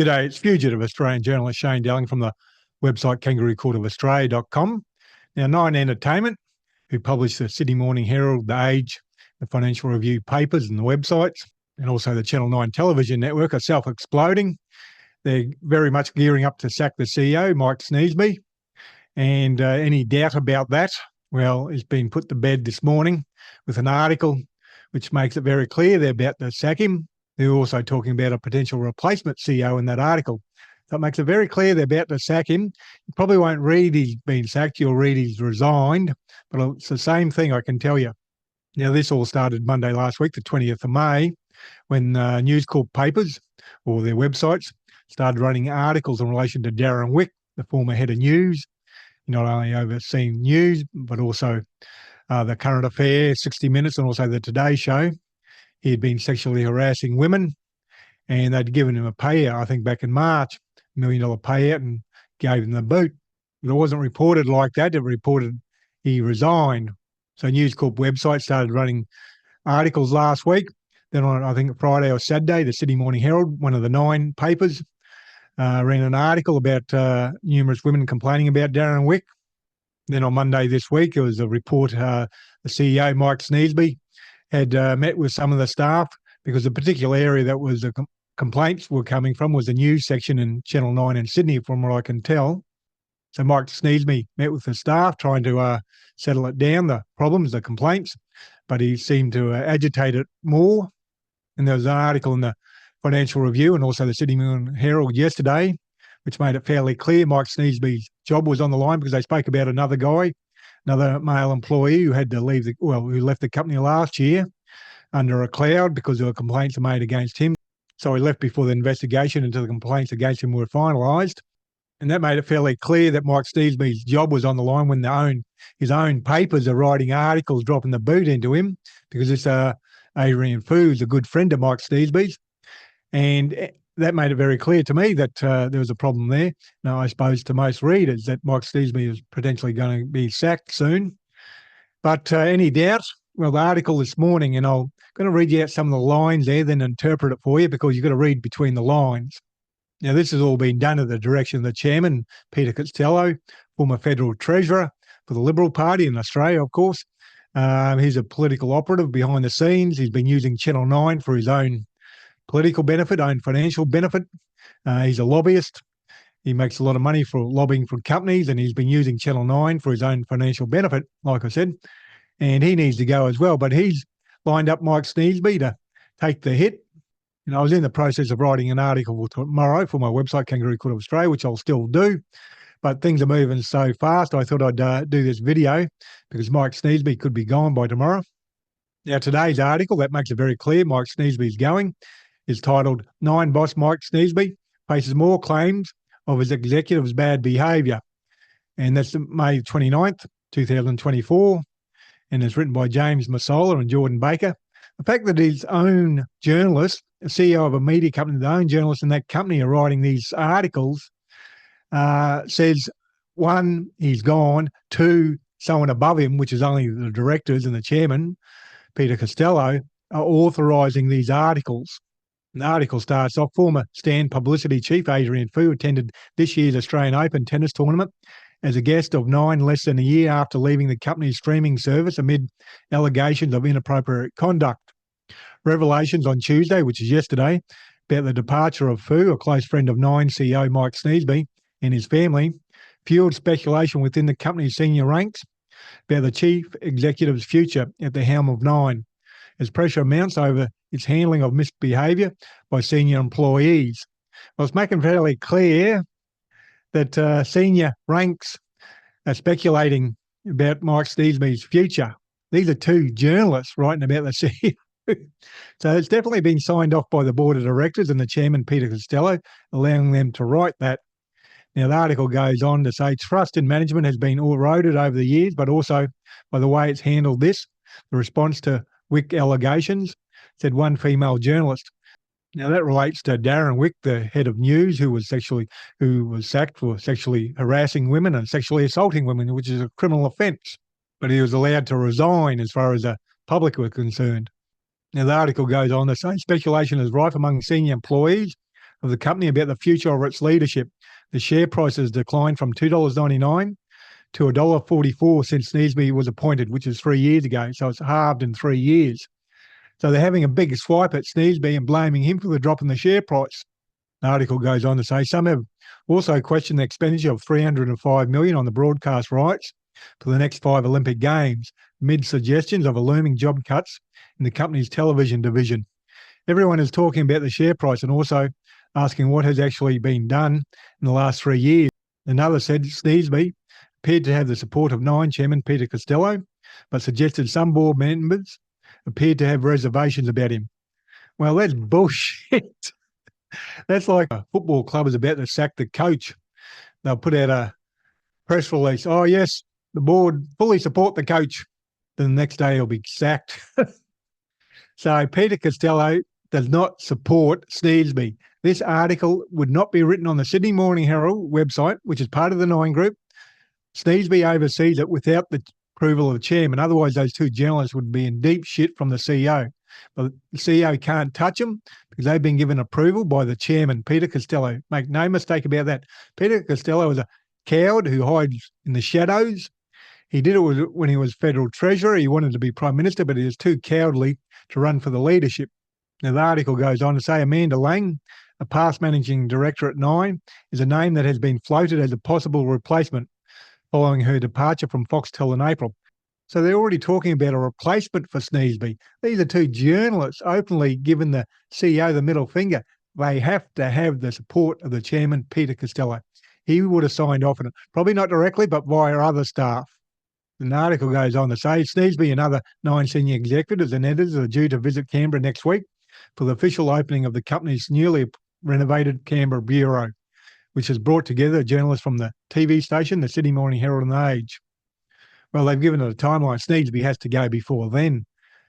G'day, it's fugitive Australian journalist Shane Delling from the website kangaroocourtofaustralia.com. Now, Nine Entertainment, who publish the Sydney Morning Herald, The Age, the Financial Review papers and the websites, and also the Channel 9 television network, are self-exploding. They're very much gearing up to sack the CEO, Mike Sneesby. And any doubt about that, well, it's been put to bed this morning with an article which makes it very clear they're about to sack him. They're also talking about a potential replacement CEO in that article. So it makes it very clear they're about to sack him. You probably won't read he's been sacked, you'll read he's resigned, but it's the same thing, I can tell you. Now, this all started Monday last week, the 20th of May, when News Corp papers, or their websites, started running articles in relation to Darren Wick, the former head of news, not only overseeing news, but also the Current Affairs, 60 Minutes, and also the Today Show. He had been sexually harassing women, and they'd given him a payout, I think back in March, $1 million payout, and gave him the boot. But it wasn't reported like that. It reported he resigned. So News Corp website started running articles last week. Then on, I think, Friday or Saturday, the Sydney Morning Herald, one of the 9 papers, ran an article about numerous women complaining about Darren Wick. Then on Monday this week, there was a report the CEO, Mike Sneesby, had met with some of the staff, because the particular area that was the complaints were coming from was the news section in Channel 9 in Sydney, from what I can tell. So Mike Sneesby met with the staff, trying to settle it down, the problems, the complaints, but he seemed to agitate it more. And there was an article in the Financial Review and also the Sydney Morning Herald yesterday, which made it fairly clear Mike Sneesby's job was on the line, because they spoke about another guy, another male employee who had to leave who left the company last year under a cloud because there were complaints made against him. So he left before the investigation into the complaints against him were finalised. And that made it fairly clear that Mike Sneesby's job was on the line when his own papers are writing articles, dropping the boot into him, because this Adrian Fu is a good friend of Mike Sneesby's. And that made it very clear to me that there was a problem there. Now, I suppose to most readers that Mike Sneesby is potentially going to be sacked soon. But any doubt? Well, the article this morning, and I'm going to read you out some of the lines there, then interpret it for you, because you've got to read between the lines. Now, this has all been done at the direction of the Chairman, Peter Costello, former Federal Treasurer for the Liberal Party in Australia, of course. He's a political operative behind the scenes. He's been using Channel 9 for his own political benefit, own financial benefit. He's a lobbyist. He makes a lot of money for lobbying for companies, and he's been using Channel 9 for his own financial benefit, like I said. And he needs to go as well. But he's lined up Mike Sneesby to take the hit. And I was in the process of writing an article tomorrow for my website, Kangaroo Court of Australia, which I'll still do. But things are moving so fast, I thought I'd do this video, because Mike Sneesby could be gone by tomorrow. Now, today's article, that makes it very clear Mike Sneesby's going, is titled, 9 Boss Mike Sneesby Faces More Claims of His Executives' Bad Behaviour. And that's May 29th, 2024. And it's written by James Massola and Jordan Baker. The fact that his own journalist, a CEO of a media company, the own journalists in that company are writing these articles, says, 1, he's gone, 2, someone above him, which is only the directors and the chairman, Peter Costello, are authorising these articles. And the article starts off, former Stand publicity chief Adrian Fu attended this year's Australian Open tennis tournament as a guest of 9 less than a year after leaving the company's streaming service amid allegations of inappropriate conduct. Revelations on Tuesday, which is yesterday, about the departure of Fu, a close friend of 9 CEO Mike Sneesby and his family, fueled speculation within the company's senior ranks about the chief executive's future at the helm of 9, as pressure mounts over its handling of misbehaviour by senior employees. Well, it's making fairly clear that senior ranks are speculating about Mike Sneesby's future. These are 2 journalists writing about the CEO. So it's definitely been signed off by the board of directors and the chairman, Peter Costello, allowing them to write that. Now, the article goes on to say trust in management has been eroded over the years, but also by the way it's handled this. The response to Wick allegations, said one female journalist. Now, that relates to Darren Wick, the head of news, who was sacked for sexually harassing women and sexually assaulting women, which is a criminal offence. But he was allowed to resign as far as the public were concerned. Now, the article goes on to say speculation is rife among senior employees of the company about the future of its leadership. The share price has declined from $2.99 to $1.44 since Sneesby was appointed, which is 3 years ago. So it's halved in 3 years. So they're having a big swipe at Sneesby and blaming him for the drop in the share price. The article goes on to say some have also questioned the expenditure of $305 million on the broadcast rights for the next 5 Olympic Games, amid suggestions of a looming job cuts in the company's television division. Everyone is talking about the share price and also asking what has actually been done in the last 3 years. Another said Sneesby appeared to have the support of Nine Chairman Peter Costello, but suggested some board members appeared to have reservations about him. Well, that's bullshit. That's like a football club is about to sack the coach. They'll put out a press release. Oh, yes, the board fully support the coach. Then the next day he'll be sacked. So Peter Costello does not support Sneesby. This article would not be written on the Sydney Morning Herald website, which is part of the Nine Group. Sneesby oversees it without the approval of the chairman. Otherwise, those two journalists would be in deep shit from the CEO. But the CEO can't touch them because they've been given approval by the chairman, Peter Costello. Make no mistake about that. Peter Costello is a coward who hides in the shadows. He did it when he was federal treasurer. He wanted to be prime minister, but he was too cowardly to run for the leadership. Now, the article goes on to say Amanda Lang, a past managing director at Nine, is a name that has been floated as a possible replacement following her departure from Foxtel in April. So they're already talking about a replacement for Sneesby. These are two journalists openly giving the CEO the middle finger. They have to have the support of the chairman, Peter Costello. He would have signed off on it, probably not directly, but via other staff. The article goes on to say Sneesby and other Nine senior executives and editors are due to visit Canberra next week for the official opening of the company's newly renovated Canberra Bureau, which has brought together journalists from the TV station, the Sydney Morning Herald and The Age. Well, they've given it a timeline. Sneesby has to go before then,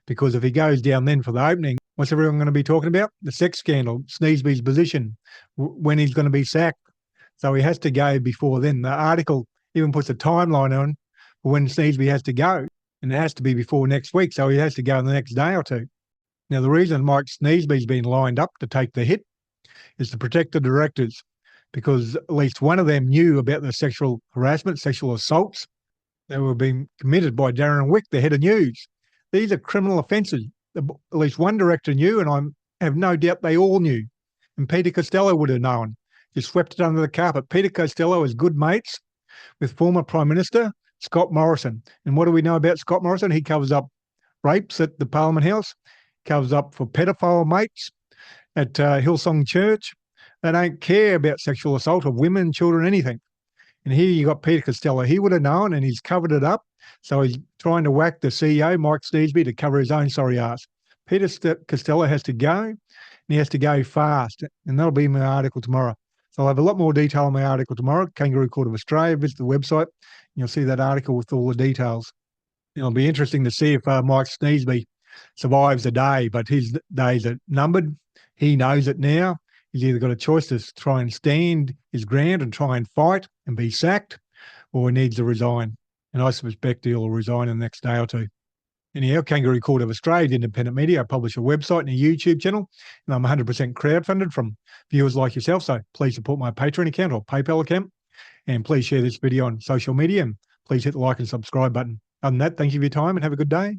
because if he goes down then for the opening, what's everyone going to be talking about? The sex scandal, Sneesby's position, when he's going to be sacked. So he has to go before then. The article even puts a timeline on when Sneesby has to go, and it has to be before next week, so he has to go in the next day or two. Now, the reason Mike Sneesby's been lined up to take the hit is to protect the directors, because at least one of them knew about the sexual harassment, sexual assaults that were being committed by Darren Wick, the head of news. These are criminal offences. At least one director knew, and I have no doubt they all knew. And Peter Costello would have known. Just swept it under the carpet. Peter Costello is good mates with former Prime Minister Scott Morrison. And what do we know about Scott Morrison? He covers up rapes at the Parliament House, covers up for pedophile mates at Hillsong Church. They don't care about sexual assault of women, children, anything. And here you got Peter Costello. He would have known, and he's covered it up. So he's trying to whack the CEO, Mike Sneesby, to cover his own sorry ass. Peter Costello has to go, and he has to go fast. And that'll be in my article tomorrow. So I'll have a lot more detail in my article tomorrow, Kangaroo Court of Australia. Visit the website, and you'll see that article with all the details. It'll be interesting to see if Mike Sneesby survives the day, but his days are numbered. He knows it now. He's either got a choice to try and stand his ground and try and fight and be sacked, or he needs to resign. And I suspect he'll resign in the next day or two. Anyhow, Kangaroo Court of Australia, independent media. I publish a website and a YouTube channel, and I'm 100% crowdfunded from viewers like yourself. So please support my Patreon account or PayPal account, and please share this video on social media, and please hit the like and subscribe button. Other than that, thank you for your time and have a good day.